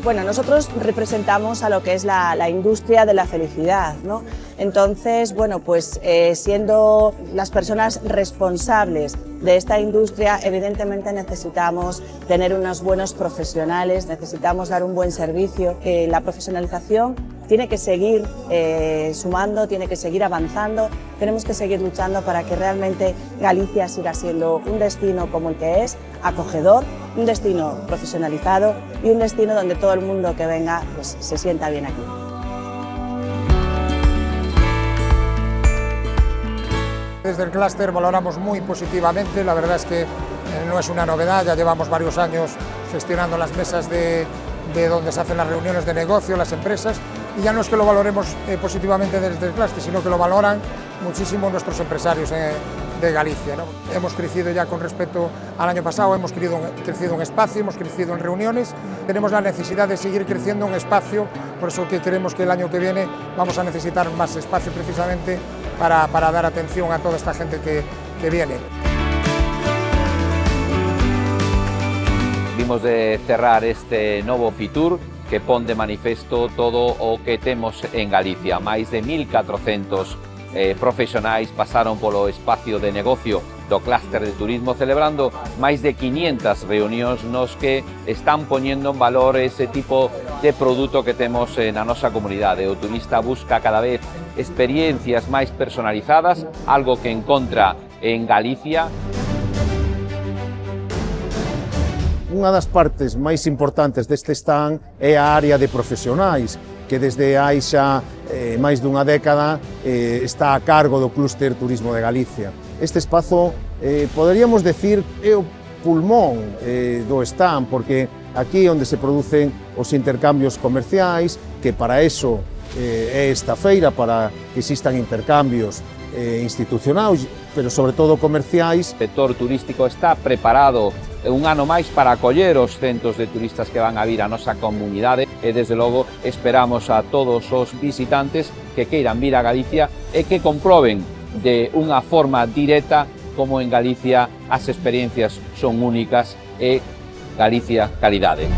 Bueno, nosotros representamos a lo que es la industria de la felicidad, ¿no? Entonces, bueno, pues siendo las personas responsables de esta industria, evidentemente necesitamos tener unos buenos profesionales, necesitamos dar un buen servicio. La profesionalización tiene que seguir sumando, tiene que seguir avanzando, tenemos que seguir luchando para que realmente Galicia siga siendo un destino como el que es, acogedor, un destino profesionalizado y un destino donde todo el mundo que venga pues, se sienta bien aquí. Desde el clúster valoramos muy positivamente, la verdad es que no es una novedad, ya llevamos varios años gestionando las mesas de donde se hacen las reuniones de negocio, las empresas, y ya no es que lo valoremos positivamente desde el clúster, sino que lo valoran muchísimo nuestros empresarios de Galicia, ¿no? Hemos crecido ya con respecto al año pasado, hemos crecido en espacio, hemos crecido en reuniones, tenemos la necesidad de seguir creciendo en espacio, por eso que creemos que el año que viene vamos a necesitar más espacio precisamente para dar atención a toda esta gente que viene. Vimos de cerrar este novo Fitur que pon de manifesto todo o que temos en Galicia. Máis de 1.400 profesionais pasaron polo espacio de negocio do clúster de turismo, celebrando máis de 500 reunións nos que están poñendo en valor ese tipo de produto que temos na nosa comunidade. O turista busca cada vez experiencias máis personalizadas, algo que encontra en Galicia. Unha das partes máis importantes deste stand é a área de profesionais, que desde hai xa máis dunha década está a cargo do Clúster Turismo de Galicia. Este espazo, poderíamos decir, é o pulmón do stand, porque aquí é onde se producen os intercambios comerciais, que para eso é esta feira, para que existan intercambios institucionais, pero sobre todo comerciais. O sector turístico está preparado un ano máis para acoller os centos de turistas que van a vir á nosa comunidade e, desde logo, esperamos a todos os visitantes que queiran vir a Galicia e que comproben de unha forma directa como en Galicia as experiencias son únicas e Galicia calidade.